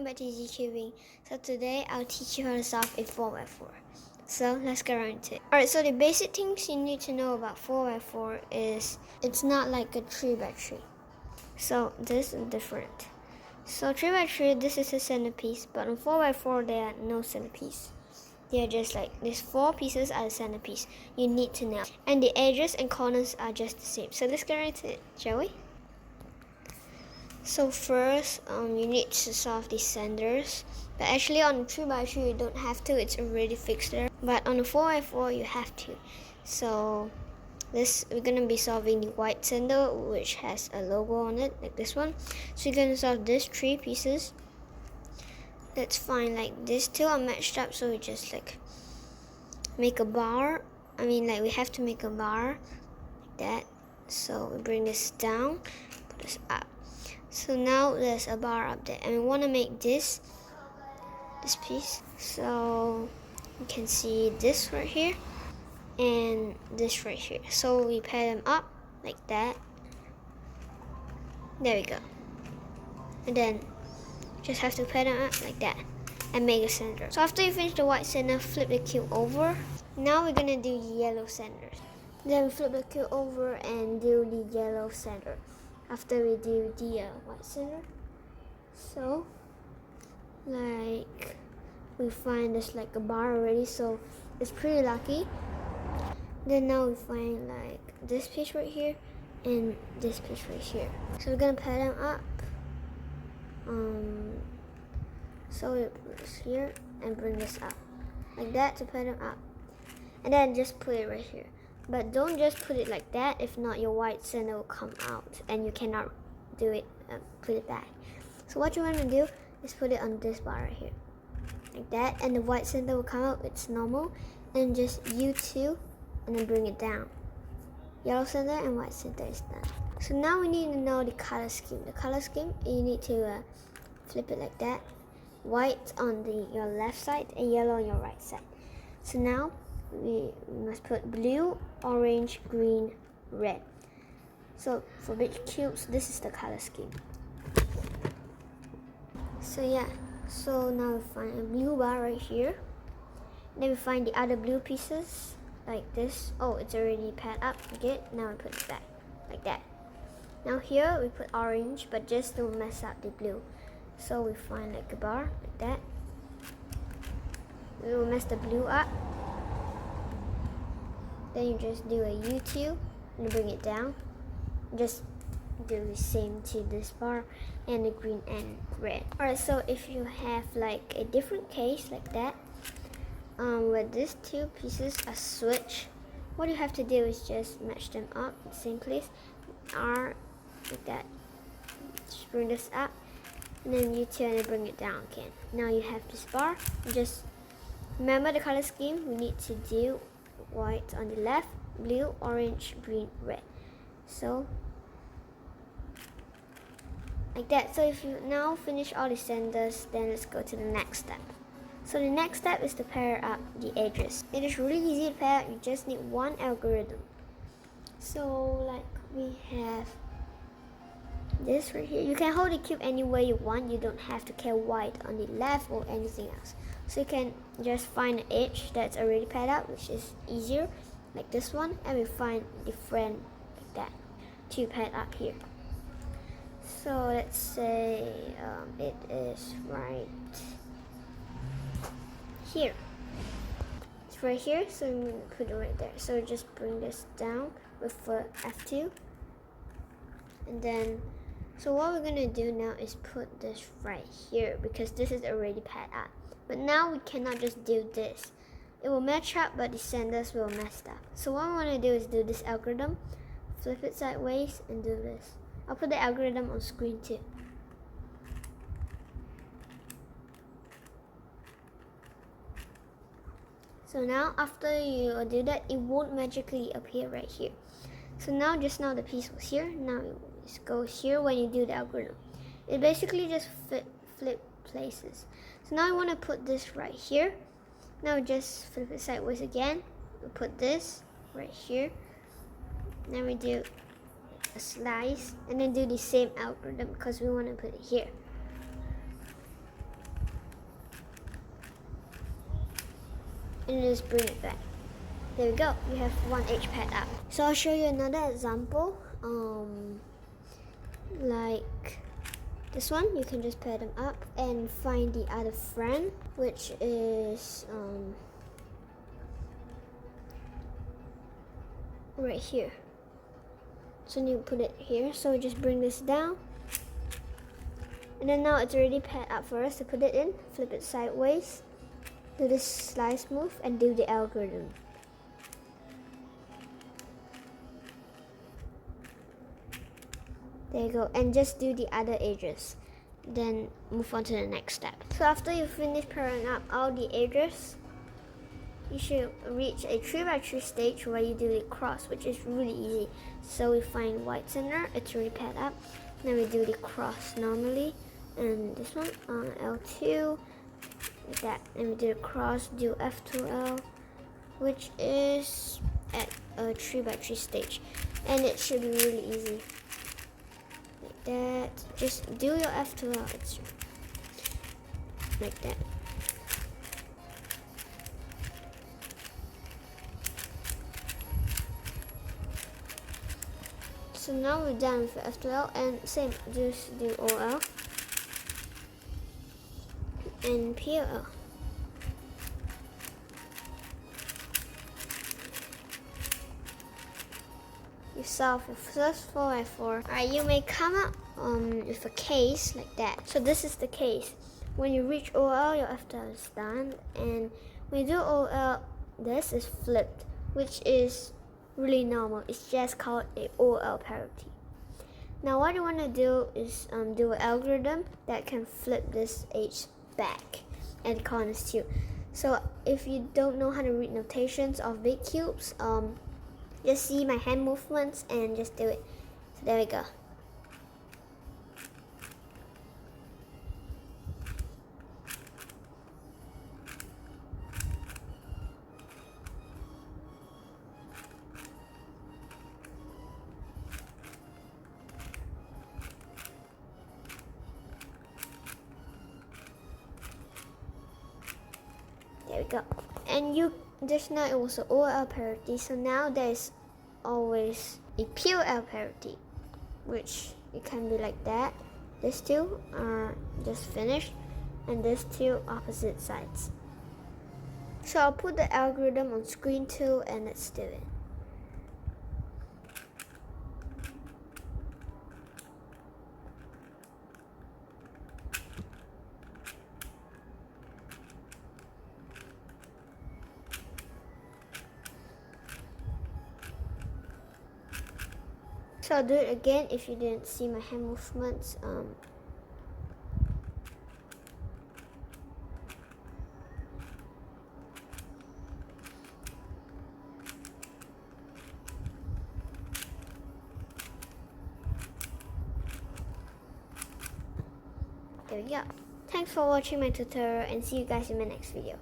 Back to ZhiLong. So today I'll teach you how to solve a 4x4. So let's get right into it. Alright, so the basic things you need to know about 4x4 is it's not like a 3x3. So this is different. So 3x3, this is a centerpiece, but on 4x4 there are no centerpiece. They're just like these 4 pieces are the centerpiece. You need to know. And the edges and corners are just the same. So let's get right into it, shall we? So first, you need to solve these centers. But actually on the 3x3 you don't have to, it's already fixed there. But on the 4x4 you have to. So we're gonna be solving the white center, which has a logo on it, like this one. So you're gonna solve these 3 pieces. Let's find like these 2 are matched up, so we just like make a bar. We have to make a bar like that. So we bring this down, put this up. So now there's a bar up there, and we want to make this piece. So you can see this right here and this right here. So we pair them up like that. There we go. And then just have to pair them up like that and make a center. So after you finish the white center, flip the cube over. Now we're gonna do the yellow centers. Then we flip the cube over and do the yellow center after we do the white center. So like we find this like a bar already, so it's pretty lucky. Then now we find like this piece right here and this piece right here. So we're gonna pair them up. So we put this here and bring this up like that to pair them up, and then just put it right here. But don't just put it like that, if not your white center will come out and you cannot do it, put it back. So what you want to do is put it on this bar right here like that, and the white center will come out, it's normal, and just U2 and then bring it down. Yellow center and white center is done. So now we need to know the color scheme. The color scheme, you need to flip it like that. White on your left side and yellow on your right side. So now we must put blue, orange, green, red. So for big cubes, this is the color scheme. So yeah, so now we find a blue bar right here. Then we find the other blue pieces like this. Oh, it's already paired up. Good. Now we put it back like that. Now here we put orange, but just don't mess up the blue. So we find like a bar like that. We will mess the blue up. Then you just do a U2 and bring it down. Just do the same to this bar and the green and red. Alright, so if you have like a different case like that, where these 2 pieces are switched, what you have to do is just match them up in the same place. R like that. Just bring this up. And then you turn and bring it down again. Now you have this bar. Just remember the color scheme. We need to do white on the left, blue, orange, green, red. So like that. So if you now finish all the centers, then let's go to the next step. So the next step is to pair up the edges. It is really easy to pair. You just need one algorithm. So like we have this right here. You can hold the cube any way you want. You don't have to care white on the left or anything else. So you can just find an edge that's already paired up, which is easier, like this one, and we find the friend like that to pair up here. So let's say it is right here. It's right here, so I'm gonna put it right there. So just bring this down with F2, and then. So what we're gonna do now is put this right here because this is already paired up. But now we cannot just do this. It will match up, but the centers will mess up. So what I want to do is do this algorithm, flip it sideways, and do this. I'll put the algorithm on screen too. So now after you do that, it won't magically appear right here. So now just now the piece was here. Now it just goes here when you do the algorithm. It basically just flip places. So now I want to put this right here. Now just flip it sideways again. We put this right here. Then we do a slice and then do the same algorithm because we want to put it here. and just bring it back. There we go, you have 1H pad up. So I'll show you another example. Like this one, you can just pair them up and find the other friend, which is right here. So you put it here, so we just bring this down. And then now it's already paired up for us to put it in. Flip it sideways, do this slice move, and do the algorithm. There you go, and just do the other edges. Then move on to the next step. So after you finish pairing up all the edges, you should reach a 3x3 stage where you do the cross, which is really easy. So we find white center, it's already paired up. Then we do the cross normally, and this one on L2, like that. And we do the cross, do F2L, which is at a 3x3 stage, and it should be really easy. Like that. Just do your F2L. It's like that. So now we're done with F2L, and same, just do OL and PL. You solve your first 4x4. Alright, you may come up with a case like that. So this is the case. When you reach OL, your F2L is done, and when you do OL, this is flipped, which is really normal. It's just called a OL parity. Now what you want to do is do an algorithm that can flip this H back and corners too. So if you don't know how to read notations of big cubes, just see my hand movements and just do it. So there we go. There we go. And just now it was an OL parity, so now there's always a PL parity, which it can be like that. These two are just finished, and these two opposite sides. So I'll put the algorithm on screen too, and let's do it. So I'll do it again if you didn't see my hand movements. There we go. Thanks for watching my tutorial, and see you guys in my next video.